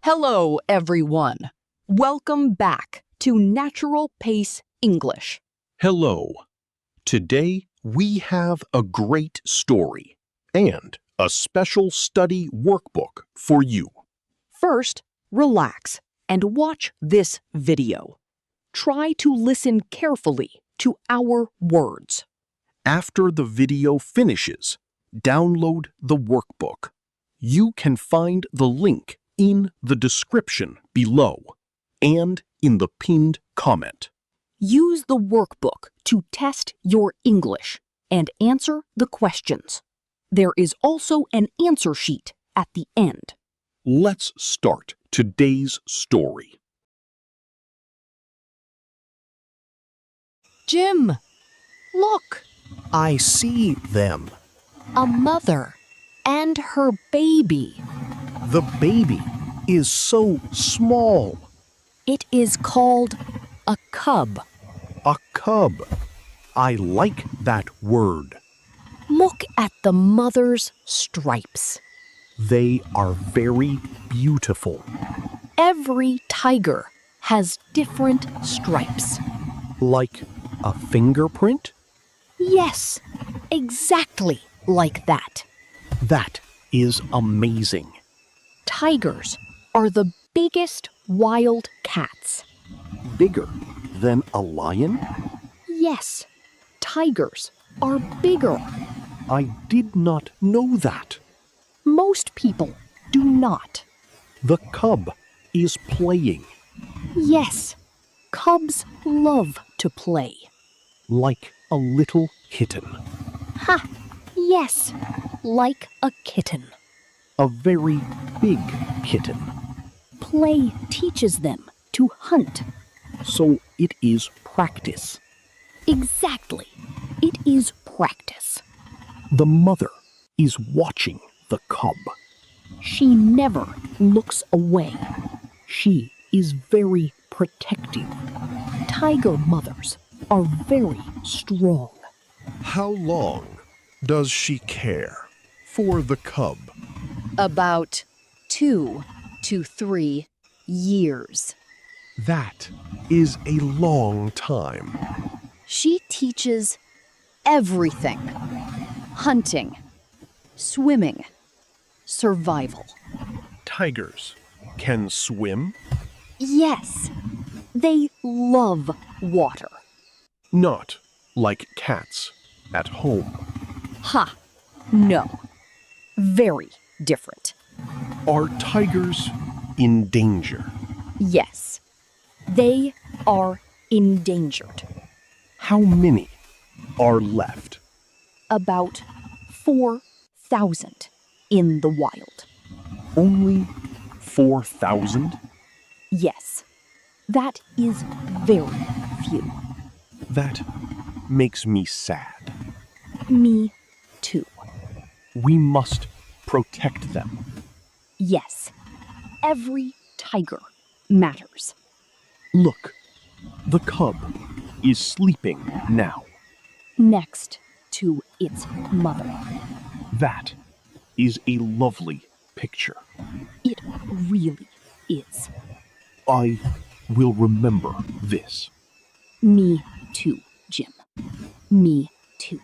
Hello, everyone. Welcome back to Natural Pace English. Hello. Today we have a great story and a special study workbook for you. First, relax and watch this video. Try to listen carefully to our words. After the video finishes, download the workbook. You can find the link in the description below and in the pinned comment. Use the workbook to test your English and answer the questions. There is also an answer sheet at the end. Let's start today's story. Jim, look, I see them. a mother and her baby. The baby is so small. It is called a cub. A cub. I like that word. Look at the mother's stripes. They are very beautiful. Every tiger has different stripes. Like a fingerprint? Yes, exactly like that. That is amazing. Tigers are the biggest wild cats. Bigger than a lion? Yes, tigers are bigger. I did not know that. Most people do not. The cub is playing Yes, cubs love to play. like a little kitten. Ha! Yes, like a kitten. A very big kitten. Play teaches them to hunt. So it is practice. Exactly. It is practice. The mother is watching the cub. She never looks away. She is very protective. Tiger mothers are very strong. How long does she care for the cub? About 2 to 3 years. That is a long time. She teaches everything. Hunting, swimming, survival. Tigers can swim? Yes, they love water. Not like cats at home. Ha! No. Very different. Are tigers in danger? Yes, they are endangered. How many are left? About 4,000 in the wild. Only 4,000? Yes, that is very few. That makes me sad. Me too. We must protect them. Yes, every tiger matters. Look, the cub is sleeping now. Next to its mother. That is a lovely picture. It really is. I will remember this. Me too, Jim. Me too.